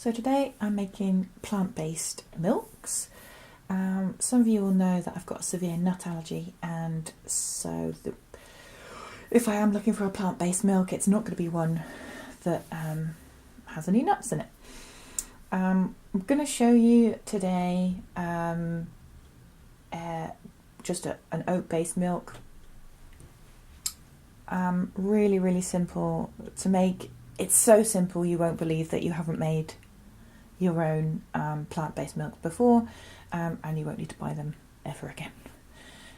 So today I'm making plant-based milks. Some of you will know that I've got a severe nut allergy, and so if I am looking for a plant-based milk, it's not going to be one that has any nuts in it. I'm going to show you today just an oat-based milk. Really simple to make. It's so simple you won't believe that you haven't made your own plant-based milk before, and you won't need to buy them ever again.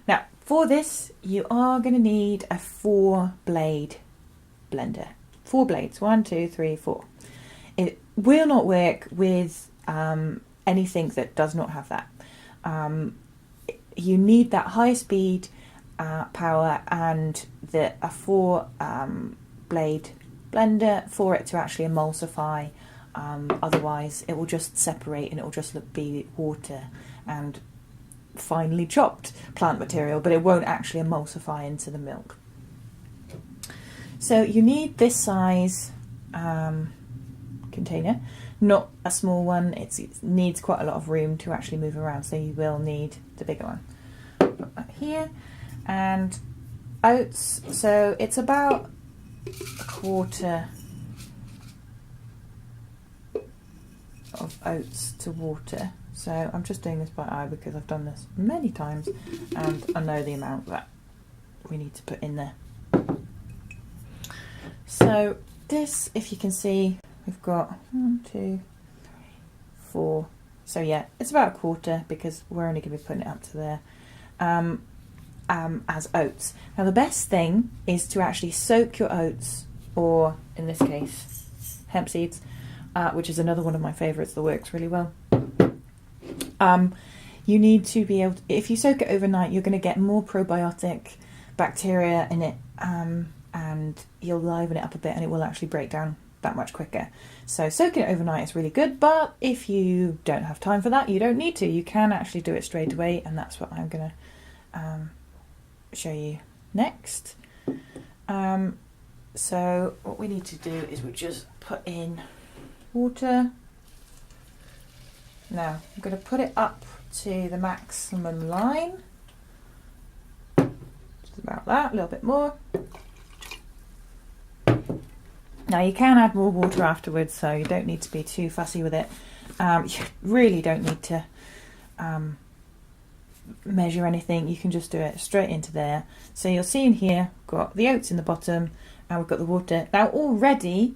Now, for this, you are going to need a 4-blade blender. 4 blades, 1, 2, 3, 4. It will not work with anything that does not have that. You need that high speed power and a 4-blade blender for it to actually emulsify. Otherwise it will just separate and it will just be water and finely chopped plant material, but it won't actually emulsify into the milk. So you need this size container, not a small one. It needs quite a lot of room to actually move around, so you will need the bigger one. Put that here. And oats, so it's about a quarter of oats to water. So I'm just doing this by eye because I've done this many times and I know the amount that we need to put in there. So this, if you can see, we've got 1, 2, 3, 4. So yeah, it's about a quarter because we're only going to be putting it up to there. As oats. Now the best thing is to actually soak your oats, or in this case hemp seeds, which is another one of my favourites that works really well. You need to be able to, if you soak it overnight, you're going to get more probiotic bacteria in it, and you'll liven it up a bit and it will actually break down that much quicker. So soaking it overnight is really good, but if you don't have time for that, you don't need to. You can actually do it straight away, and that's what I'm going to show you next. So what we need to do is we just put in water. Now I'm going to put it up to the maximum line, just about that, a little bit more. Now you can add more water afterwards, so you don't need to be too fussy with it. You really don't need to measure anything. You can just do it straight into there. So you'll see in here, we've got the oats in the bottom and we've got the water. Now already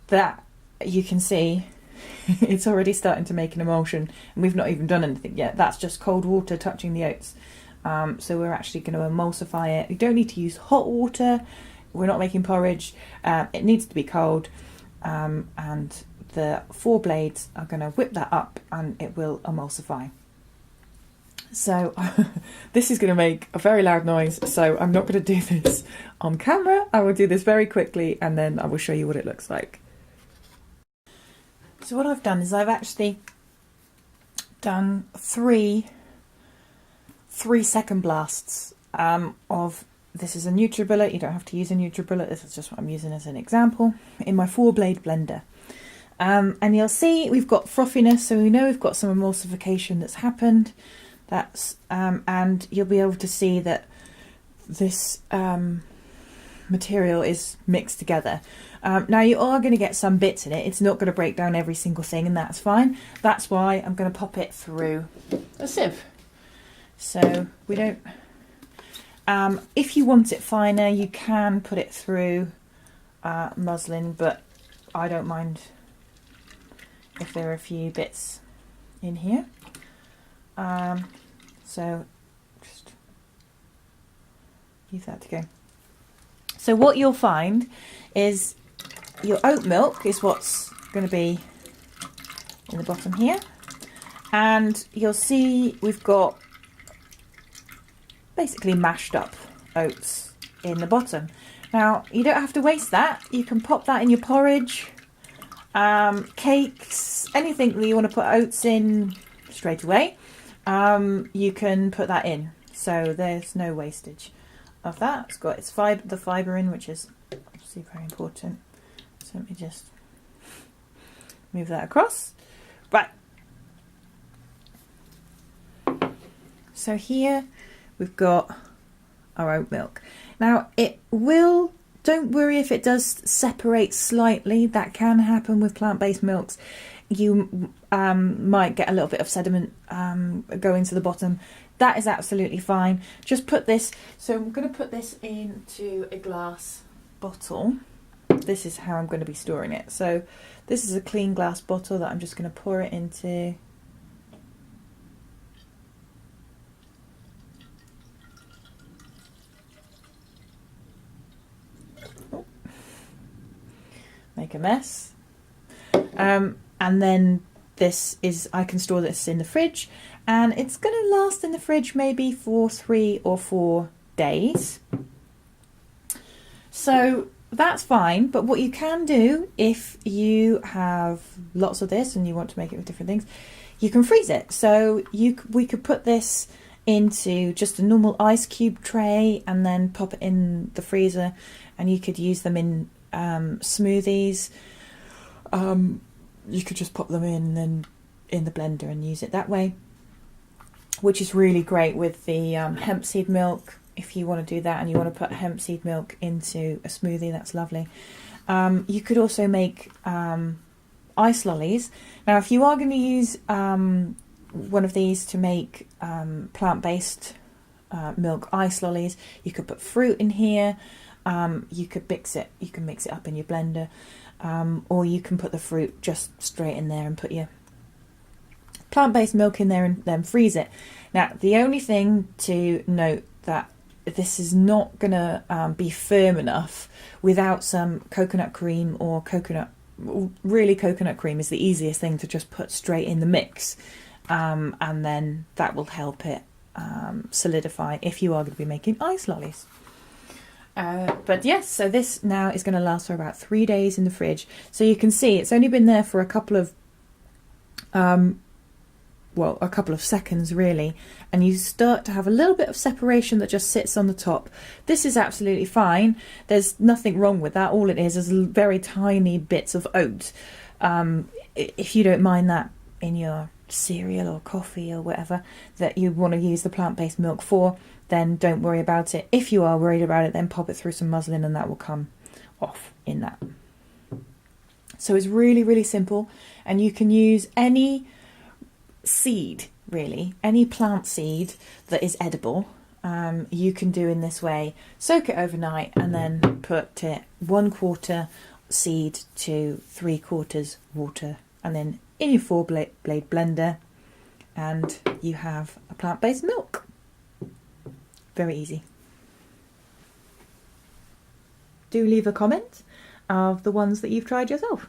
that you can see it's already starting to make an emulsion, and we've not even done anything yet. That's just cold water touching the oats. So we're actually going to emulsify it. You don't need to use hot water. We're not making porridge. It needs to be cold, and the 4 blades are going to whip that up and it will emulsify. So this is going to make a very loud noise, so I'm not going to do this on camera. I will do this very quickly and then I will show you what it looks like. So what I've done is I've actually done three 3-second blasts of, this is a NutriBullet. You don't have to use a NutriBullet, this is just what I'm using as an example, in my 4-blade blender. And you'll see we've got frothiness, so we know we've got some emulsification that's happened. And you'll be able to see that this material is mixed together. Now you are going to get some bits in it. It's not going to break down every single thing, and that's fine. That's why I'm going to pop it through a sieve. So we don't... if you want it finer, you can put it through muslin, but I don't mind if there are a few bits in here. So just leave that to go. So what you'll find is your oat milk is what's going to be in the bottom here, and you'll see we've got basically mashed up oats in the bottom. Now you don't have to waste that. You can pop that in your porridge, cakes, anything that you want to put oats in straight away. You can put that in, so there's no wastage of that. It's got its the fibre in, which is obviously very important. So let me just move that across. Right. So here we've got our oat milk. Now it will, don't worry if it does separate slightly, that can happen with plant-based milks. You might get a little bit of sediment going to the bottom. That is absolutely fine. Just put this, so I'm going to put this into a glass bottle. This is how I'm going to be storing it. So this is a clean glass bottle that I'm just going to pour it into. Make a mess. And then this is, I can store this in the fridge, and it's going to last in the fridge maybe for 3 or 4 days. So that's fine, but what you can do if you have lots of this and you want to make it with different things, you can freeze it. So we could put this into just a normal ice cube tray and then pop it in the freezer, and you could use them in smoothies. You could just pop them in the blender and use it that way, which is really great with the hemp seed milk. If you want to do that and you want to put hemp seed milk into a smoothie, that's lovely. You could also make ice lollies. Now, if you are going to use one of these to make plant-based milk ice lollies, you could put fruit in here. You could mix it. You can mix it up in your blender, or you can put the fruit just straight in there and put your plant-based milk in there and then freeze it. Now, the only thing to note that this is not going to be firm enough without some coconut cream or coconut. Really, coconut cream is the easiest thing to just put straight in the mix, and then that will help it solidify if you are going to be making ice lollies. But yes, so this now is going to last for about 3 days in the fridge. So you can see it's only been there for a couple of seconds really, and you start to have a little bit of separation that just sits on the top. This is absolutely fine. There's nothing wrong with that. All it is very tiny bits of oat. If you don't mind that in your cereal or coffee or whatever that you want to use the plant-based milk for, then don't worry about it. If you are worried about it, then pop it through some muslin and that will come off in that. So it's really, really simple, and you can use any seed, really, any plant seed that is edible. You can do in this way. Soak it overnight and then put it 1/4 seed to 3/4 water, and then in your 4-blade blender, and you have a plant-based milk. Very easy. Do leave a comment of the ones that you've tried yourself.